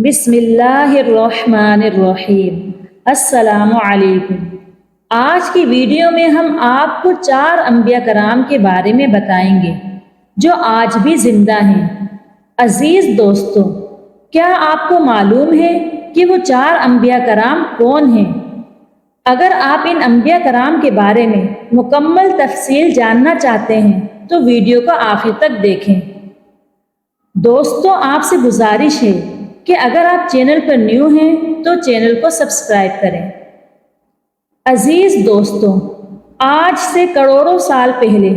بسم اللہ الرحمن الرحیم۔ السلام علیکم۔ آج کی ویڈیو میں ہم آپ کو 4 انبیاء کرام کے بارے میں بتائیں گے جو آج بھی زندہ ہیں۔ عزیز دوستو، کیا آپ کو معلوم ہے کہ وہ 4 انبیاء کرام کون ہیں؟ اگر آپ ان انبیاء کرام کے بارے میں مکمل تفصیل جاننا چاہتے ہیں تو ویڈیو کو آخر تک دیکھیں۔ دوستو، آپ سے گزارش ہے کہ اگر آپ چینل پر نیو ہیں تو چینل کو سبسکرائب کریں۔ عزیز دوستو، آج سے کروڑوں سال پہلے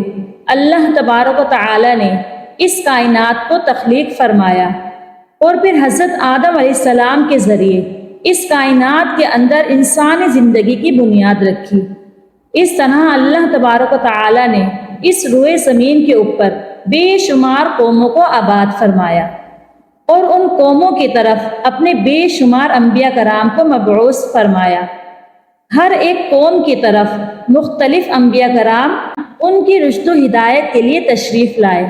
اللہ تبارک و تعالی نے اس کائنات کو تخلیق فرمایا اور پھر حضرت آدم علیہ السلام کے ذریعے اس کائنات کے اندر انسانی زندگی کی بنیاد رکھی۔ اس طرح اللہ تبارک و تعالی نے اس روئے زمین کے اوپر بے شمار قوموں کو آباد فرمایا اور ان قوموں کی طرف اپنے بے شمار انبیاء کرام کو مبعوث فرمایا۔ ہر ایک قوم کی طرف مختلف انبیاء کرام ان کی رشد و ہدایت کے لیے تشریف لائے،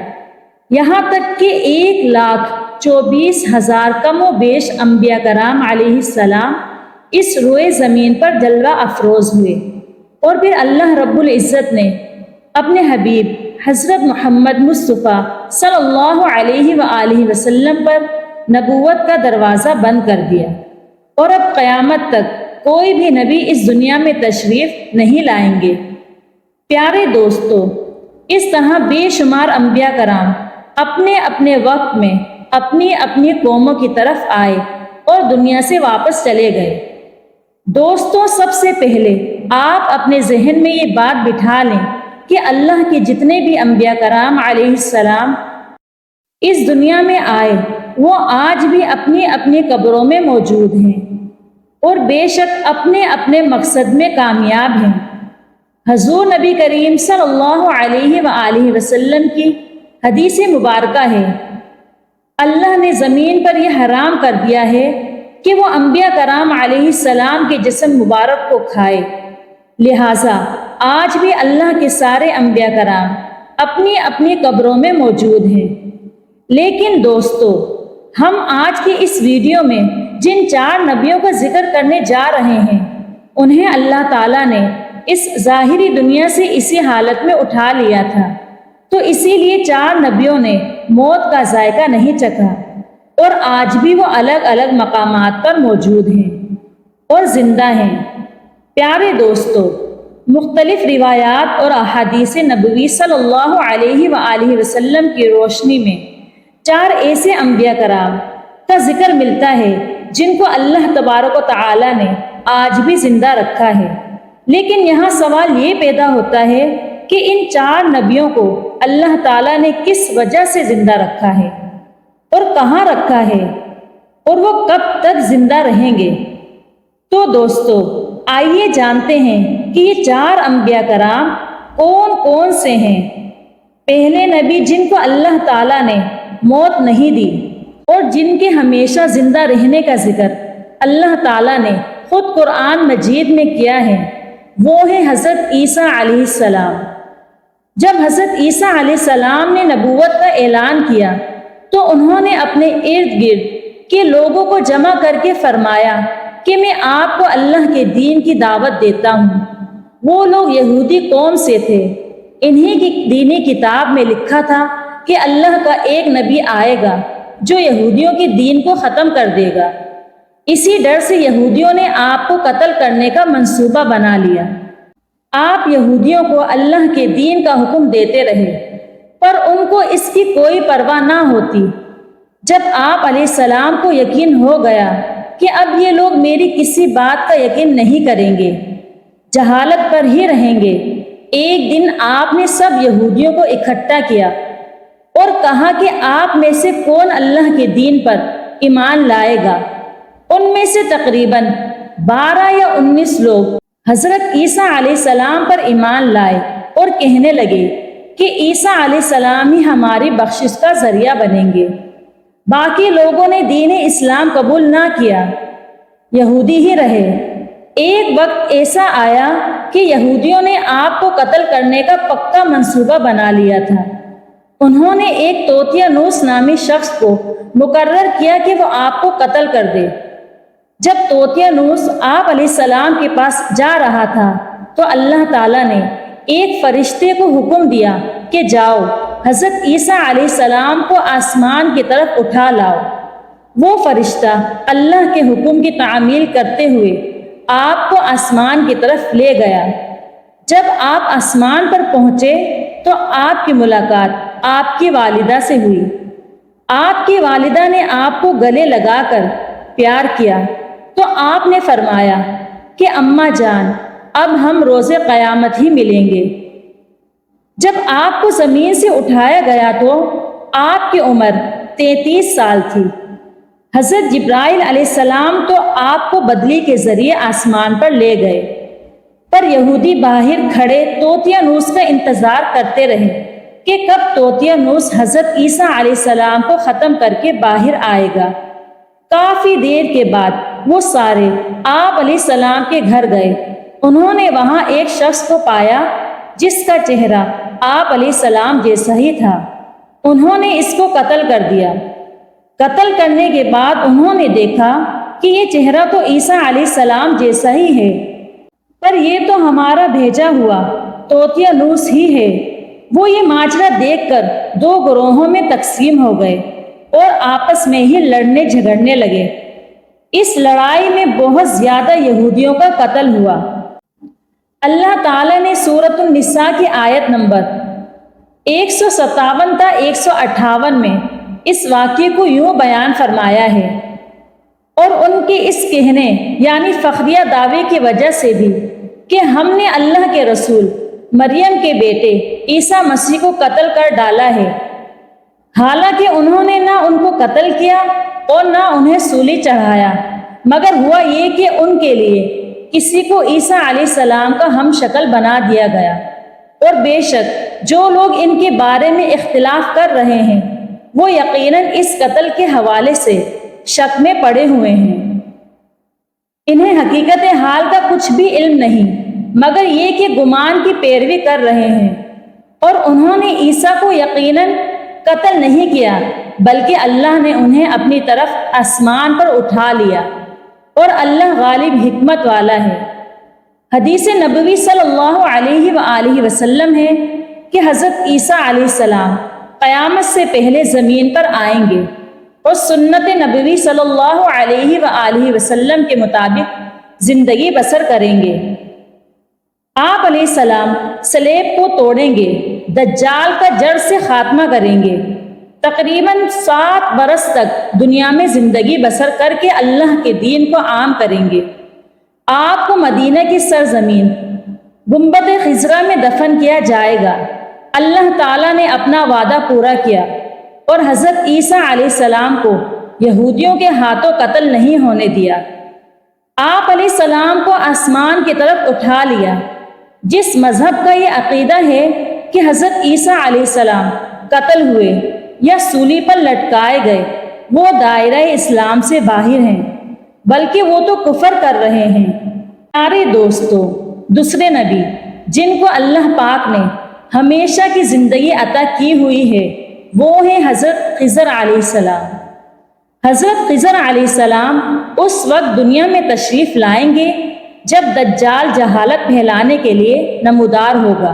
یہاں تک کہ 1,24,000 کم و بیش انبیاء کرام علیہ السلام اس روئے زمین پر جلوہ افروز ہوئے، اور پھر اللہ رب العزت نے اپنے حبیب حضرت محمد مصطفیٰ صلی اللہ علیہ وآلہ وسلم پر نبوت کا دروازہ بند کر دیا، اور اب قیامت تک کوئی بھی نبی اس دنیا میں تشریف نہیں لائیں گے۔ پیارے دوستو، اس طرح بے شمار انبیاء کرام اپنے اپنے وقت میں اپنی اپنی قوموں کی طرف آئے اور دنیا سے واپس چلے گئے۔ دوستو، سب سے پہلے آپ اپنے ذہن میں یہ بات بٹھا لیں کہ اللہ کے جتنے بھی انبیاء کرام علیہ السلام اس دنیا میں آئے وہ آج بھی اپنی اپنی قبروں میں موجود ہیں اور بے شک اپنے اپنے مقصد میں کامیاب ہیں۔ حضور نبی کریم صلی اللہ علیہ وآلہ وسلم کی حدیث مبارکہ ہے، اللہ نے زمین پر یہ حرام کر دیا ہے کہ وہ انبیاء کرام علیہ السلام کے جسم مبارک کو کھائے، لہٰذا آج بھی اللہ کے سارے انبیاء کرام اپنی اپنی قبروں میں موجود ہیں۔ لیکن دوستو، ہم آج کی اس ویڈیو میں جن 4 نبیوں کا ذکر کرنے جا رہے ہیں انہیں اللہ تعالیٰ نے اس ظاہری دنیا سے اسی حالت میں اٹھا لیا تھا، تو اسی لیے 4 نبیوں نے موت کا ذائقہ نہیں چکھا اور آج بھی وہ الگ الگ مقامات پر موجود ہیں اور زندہ ہیں۔ پیارے دوستو، مختلف روایات اور احادیث نبوی صلی اللہ علیہ وآلہ وسلم کی روشنی میں 4 ایسے انبیاء کرام کا ذکر ملتا ہے جن کو اللہ تبارک و تعالی نے آج بھی زندہ رکھا ہے۔ لیکن یہاں سوال یہ پیدا ہوتا ہے کہ ان 4 نبیوں کو اللہ تعالیٰ نے کس وجہ سے زندہ رکھا ہے اور کہاں رکھا ہے اور وہ کب تک زندہ رہیں گے؟ تو دوستو، آئیے جانتے ہیں کہ یہ 4 انبیاء کرام کون کون سے ہیں۔ پہلے نبی جن کو اللہ تعالیٰ نے موت نہیں دی اور جن کے ہمیشہ زندہ رہنے کا ذکر اللہ تعالیٰ نے خود قرآن مجید میں کیا ہے، وہ ہے حضرت عیسیٰ علیہ السلام۔ جب حضرت عیسیٰ علیہ السلام نے نبوت کا اعلان کیا تو انہوں نے اپنے ارد گرد کے لوگوں کو جمع کر کے فرمایا کہ میں آپ کو اللہ کے دین کی دعوت دیتا ہوں۔ وہ لوگ یہودی قوم سے تھے، انہی کی دینی کتاب میں لکھا تھا کہ اللہ کا ایک نبی آئے گا جو یہودیوں کے دین کو ختم کر دے گا۔ اسی ڈر سے یہودیوں نے آپ کو قتل کرنے کا منصوبہ بنا لیا۔ آپ یہودیوں کو اللہ کے دین کا حکم دیتے رہے پر ان کو اس کی کوئی پرواہ نہ ہوتی۔ جب آپ علیہ السلام کو یقین ہو گیا کہ اب یہ لوگ میری کسی بات کا یقین نہیں کریں گے، جہالت پر ہی رہیں گے، ایک دن آپ نے سب یہودیوں کو اکٹھا کیا اور کہا کہ آپ میں سے کون اللہ کے دین پر ایمان لائے گا۔ ان میں سے تقریباً 12 یا 19 لوگ حضرت عیسیٰ علیہ السلام پر ایمان لائے اور کہنے لگے کہ عیسیٰ علیہ السلام ہی ہماری بخشش کا ذریعہ بنیں گے۔ باقی لوگوں نے دین اسلام قبول نہ کیا، یہودی ہی رہے۔ ایک وقت ایسا آیا کہ یہودیوں نے آپ کو قتل کرنے کا پکا منصوبہ بنا لیا تھا۔ انہوں نے ایک توتیا نوس نامی شخص کو مقرر کیا کہ وہ آپ کو قتل کر دے۔ جب توتیا نوس آپ علیہ السلام کے پاس جا رہا تھا تو اللہ تعالیٰ نے ایک فرشتے کو حکم دیا کہ جاؤ حضرت عیسیٰ علیہ السلام کو آسمان کی طرف اٹھا لاؤ۔ وہ فرشتہ اللہ کے حکم کی تعمیل کرتے ہوئے آپ کو آسمان کی طرف لے گیا۔ جب آپ آسمان پر پہنچے تو آپ کی ملاقات آپ کی والدہ سے ہوئی۔ آپ کی والدہ نے آپ کو گلے لگا کر پیار کیا تو آپ نے فرمایا کہ اماں جان، اب ہم روز قیامت ہی ملیں گے۔ جب آپ کو زمین سے اٹھایا گیا تو آپ کی عمر 33 سال تھی۔ حضرت جبرائیل علیہ السلام تو آپ کو بدلی کے ذریعے آسمان پر لے گئے، پر یہودی باہر کھڑے توتیا نوس کا انتظار کرتے رہے کہ کب توتیا نوس حضرت عیسیٰ علیہ السلام کو ختم کر کے باہر آئے گا۔ کافی دیر کے بعد وہ سارے آپ علیہ السلام کے گھر گئے۔ انہوں نے وہاں ایک شخص کو پایا جس کا چہرہ آپ علیہ السلام جیسا ہی تھا۔ انہوں نے اس کو قتل کر دیا۔ قتل کرنے کے بعد انہوں نے دیکھا کہ یہ چہرہ تو عیسیٰ علیہ السلام جیسا ہی ہے، پر یہ تو ہمارا بھیجا ہوا توتیا نوس ہی ہے۔ وہ یہ ماجرا دیکھ کر دو گروہوں میں تقسیم ہو گئے اور آپس میں ہی لڑنے جھگڑنے لگے۔ اس لڑائی میں بہت زیادہ یہودیوں کا قتل ہوا۔ اللہ تعالیٰ نے سورۃ النساء کی آیت نمبر 157 تا 158 میں اس واقعے کو یوں بیان فرمایا ہے، اور ان کے اس کہنے یعنی فخریہ دعوے کی وجہ سے بھی کہ ہم نے اللہ کے رسول مریم کے بیٹے عیسیٰ مسیح کو قتل کر ڈالا ہے، حالانکہ انہوں نے نہ ان کو قتل کیا اور نہ انہیں سولی چڑھایا، مگر ہوا یہ کہ ان کے لیے کسی کو عیسیٰ علیہ السلام کا ہم شکل بنا دیا گیا۔ اور بے شک جو لوگ ان کے بارے میں اختلاف کر رہے ہیں وہ یقیناً اس قتل کے حوالے سے شک میں پڑے ہوئے ہیں۔ انہیں حقیقت حال کا کچھ بھی علم نہیں مگر یہ کہ گمان کی پیروی کر رہے ہیں، اور انہوں نے عیسیٰ کو یقیناً قتل نہیں کیا بلکہ اللہ نے انہیں اپنی طرف آسمان پر اٹھا لیا، اور اللہ غالب حکمت والا ہے۔ حدیث نبوی صلی اللہ علیہ وآلہ وسلم ہے کہ حضرت عیسیٰ علیہ السلام قیامت سے پہلے زمین پر آئیں گے اور سنت نبوی صلی اللہ علیہ وآلہ وسلم کے مطابق زندگی بسر کریں گے۔ آپ علیہ السلام صلیب کو توڑیں گے، دجال کا جڑ سے خاتمہ کریں گے، تقریباً 7 برس تک دنیا میں زندگی بسر کر کے اللہ کے دین کو عام کریں گے۔ آپ کو مدینہ کی سرزمین گنبد خضرا میں دفن کیا جائے گا۔ اللہ تعالیٰ نے اپنا وعدہ پورا کیا اور حضرت عیسیٰ علیہ السلام کو یہودیوں کے ہاتھوں قتل نہیں ہونے دیا۔ آپ علیہ السلام کو آسمان کی طرف اٹھا لیا۔ جس مذہب کا یہ عقیدہ ہے کہ حضرت عیسیٰ علیہ السلام قتل ہوئے یا سولی پر لٹکائے گئے وہ دائرہ اسلام سے باہر ہیں، بلکہ وہ تو کفر کر رہے ہیں۔ پیارے دوستو، دوسرے نبی جن کو اللہ پاک نے ہمیشہ کی زندگی عطا کی ہوئی ہے وہ ہے حضرت خضر علیہ السلام۔ حضرت خضر علیہ السلام اس وقت دنیا میں تشریف لائیں گے جب دجال جہالت پھیلانے کے لیے نمودار ہوگا۔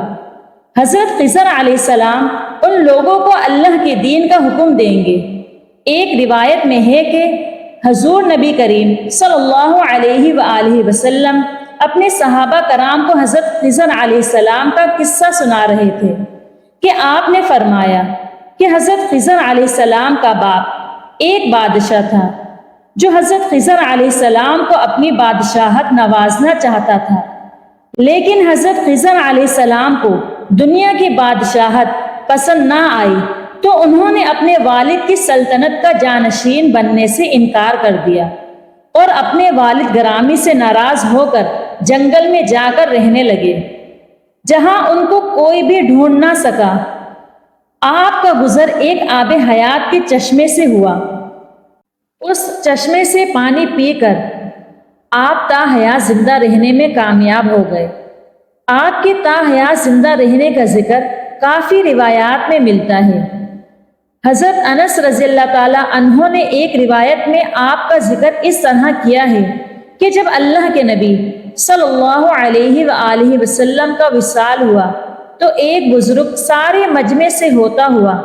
حضرت خضر علیہ السلام ان لوگوں کو اللہ کے دین کا حکم دیں گے۔ ایک روایت میں ہے کہ حضور نبی کریم صلی اللہ علیہ وآلہ وسلم اپنے صحابہ کرام کو حضرت خضر علیہ السلام کا قصہ سنا رہے تھے کہ آپ نے فرمایا کہ حضرت خضر علیہ السلام کا باپ ایک بادشاہ تھا جو حضرت خضر علیہ السلام کو اپنی بادشاہت نوازنا چاہتا تھا، لیکن حضرت خضر علیہ السلام کو دنیا کی بادشاہت پسند نہ آئی تو انہوں نے اپنے والد کی سلطنت کا جانشین بننے سے انکار کر دیا اور اپنے والد گرامی سے ناراض ہو کر جنگل میں جا کر رہنے لگے جہاں ان کو کوئی بھی ڈھونڈ نہ سکا۔ آپ کا گزر ایک آب حیات کے چشمے سے ہوا۔ اس چشمے سے پانی پی کر آپ تا حیات زندہ رہنے میں کامیاب ہو گئے۔ آپ کے تا حیات زندہ رہنے کا ذکر کافی روایات میں ملتا ہے۔ حضرت انس رضی اللہ تعالی عنہ نے ایک روایت میں آپ کا ذکر اس طرح کیا ہے کہ جب اللہ کے نبی صلی اللہ علیہ وآلہ وسلم کا وصال ہوا تو ایک بزرگ سارے مجمع سے ہوتا ہوا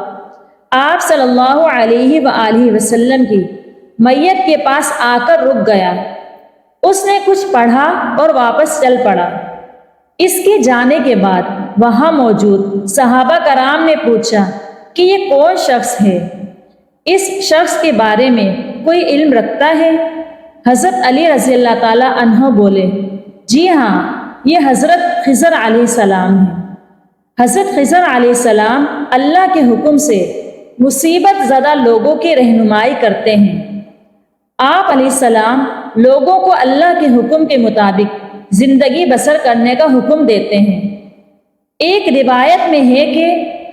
آپ صلی اللہ علیہ وآلہ وسلم کی میت کے پاس آ کر رک گیا۔ اس نے کچھ پڑھا اور واپس چل پڑا۔ اس کے جانے کے بعد وہاں موجود صحابہ کرام نے پوچھا کہ یہ کون شخص ہے؟ اس شخص کے بارے میں کوئی علم رکھتا ہے؟ حضرت علی رضی اللہ تعالی عنہ بولے، جی ہاں، یہ حضرت خضر علیہ السلام ہے۔ حضرت خضر علیہ السلام اللہ کے حکم سے مصیبت زدہ لوگوں کی رہنمائی کرتے ہیں۔ آپ علیہ السلام لوگوں کو اللہ کے حکم کے مطابق زندگی بسر کرنے کا حکم دیتے ہیں۔ ایک روایت میں ہے کہ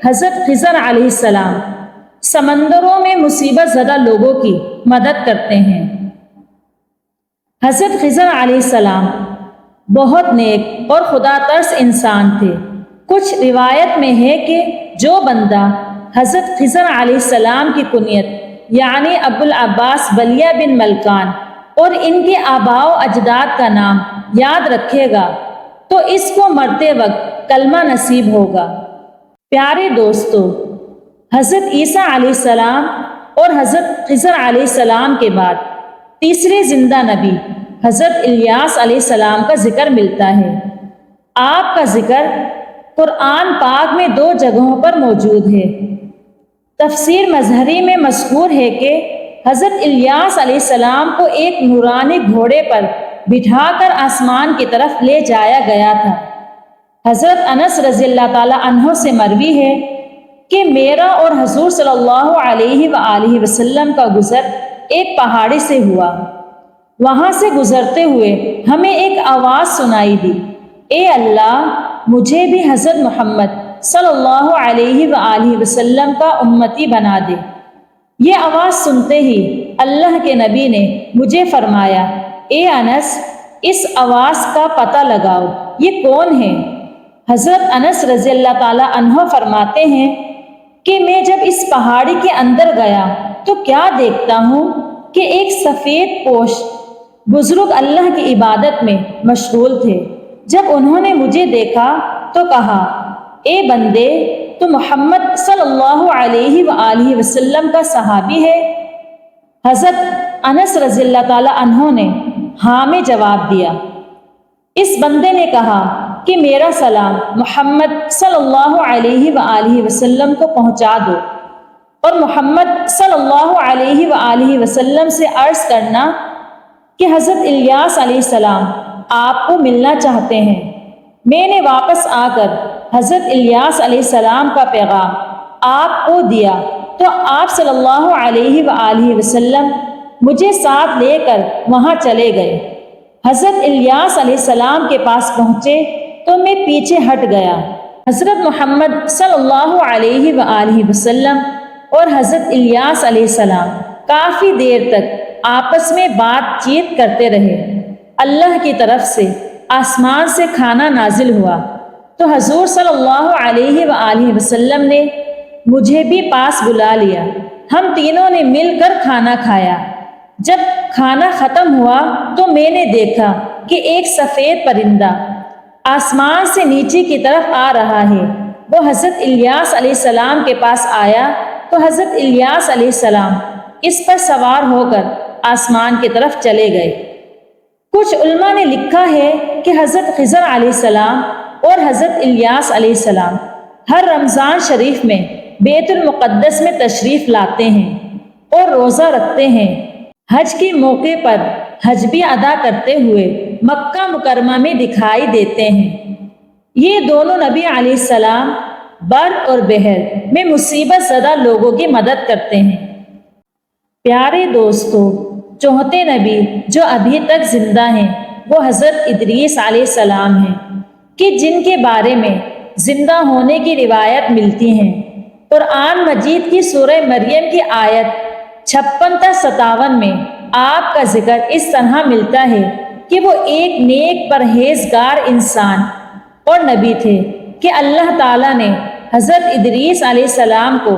حضرت خضر علیہ السلام سمندروں میں مصیبت زدہ لوگوں کی مدد کرتے ہیں۔ حضرت خضر علیہ السلام بہت نیک اور خدا ترس انسان تھے۔ کچھ روایت میں ہے کہ جو بندہ حضرت خضر علیہ السلام کی کنیت یعنی ابو العباس بلیہ بن ملکان اور ان کے آباء و اجداد کا نام یاد رکھے گا تو اس کو مرتے وقت کلمہ نصیب ہوگا۔ پیارے دوستو، حضرت عیسیٰ علیہ السلام اور حضرت خضر علیہ السلام کے بعد تیسرے زندہ نبی حضرت الیاس علیہ السلام کا ذکر ملتا ہے۔ آپ کا ذکر قرآن پاک میں 2 جگہوں پر موجود ہے۔ تفسیر مظہری میں مذکور ہے کہ حضرت الیاس علیہ السلام کو ایک نورانی گھوڑے پر بٹھا کر آسمان کی طرف لے جایا گیا تھا۔ حضرت انس رضی اللہ تعالی عنہ سے مروی ہے کہ میرا اور حضور صلی اللہ علیہ وآلہ وسلم کا گزر ایک پہاڑی سے ہوا۔ وہاں سے گزرتے ہوئے ہمیں ایک آواز سنائی دی، اے اللہ، مجھے بھی حضرت محمد صلی اللہ علیہ وآلہ وسلم کا امتی بنا دے۔ یہ آواز سنتے ہی اللہ کے نبی نے مجھے فرمایا، اے انس، اس آواز کا پتہ لگاؤ، یہ کون ہے؟ حضرت انس رضی اللہ تعالی عنہ فرماتے ہیں کہ میں جب اس پہاڑی کے اندر گیا تو کیا دیکھتا ہوں کہ ایک سفید پوش بزرگ اللہ کی عبادت میں مشغول تھے۔ جب انہوں نے مجھے دیکھا تو کہا، اے بندے، تو محمد صلی اللہ علیہ وآلہ وسلم کا صحابی ہے؟ حضرت انس رضی اللہ تعالی عنہ نے ہاں میں جواب دیا۔ اس بندے نے کہا کہ میرا سلام محمد صلی اللہ علیہ وآلہ وسلم کو پہنچا دو، اور محمد صلی اللہ علیہ وآلہ وسلم سے عرض کرنا کہ حضرت الیاس علیہ السلام آپ کو ملنا چاہتے ہیں۔ میں نے واپس آ کر حضرت الیاس علیہ السلام کا پیغام آپ کو دیا تو آپ صلی اللہ علیہ وآلہ وسلم مجھے ساتھ لے کر وہاں چلے گئے۔ حضرت الیاس علیہ السلام کے پاس پہنچے تو میں پیچھے ہٹ گیا۔ حضرت محمد صلی اللہ علیہ وآلہ وسلم اور حضرت الیاس علیہ السلام کافی دیر تک آپس میں بات چیت کرتے رہے۔ اللہ کی طرف سے آسمان سے کھانا نازل ہوا تو حضور صلی اللہ علیہ وآلہ وسلم نے مجھے بھی پاس بلا لیا۔ ہم تینوں نے مل کر کھانا کھایا۔ جب کھانا ختم ہوا تو میں نے دیکھا کہ ایک سفید پرندہ آسمان سے نیچے کی طرف آ رہا ہے۔ وہ حضرت الیاس علیہ السلام کے پاس آیا تو حضرت الیاس علیہ السلام اس پر سوار ہو کر آسمان کی طرف چلے گئے۔ کچھ علماء نے لکھا ہے کہ حضرت خضر علیہ السلام اور حضرت الیاس علیہ السلام ہر رمضان شریف میں بیت المقدس میں تشریف لاتے ہیں اور روزہ رکھتے ہیں۔ حج کے موقع پر حج بھی ادا کرتے ہوئے مکہ مکرمہ میں دکھائی دیتے ہیں۔ یہ دونوں نبی علیہ السلام بر اور بحر میں مصیبت زدہ لوگوں کی مدد کرتے ہیں۔ پیارے دوستو، چوتھے نبی جو ابھی تک زندہ ہیں وہ حضرت ادریس علیہ السلام ہیں کہ جن کے بارے میں زندہ ہونے کی روایت ملتی ہیں۔ قرآن مجید کی سورہ مریم کی آیت 56 تا 57 میں آپ کا ذکر اس طرح ملتا ہے کہ وہ ایک نیک پرہیزگار انسان اور نبی تھے کہ اللہ تعالیٰ نے حضرت ادریس علیہ السلام کو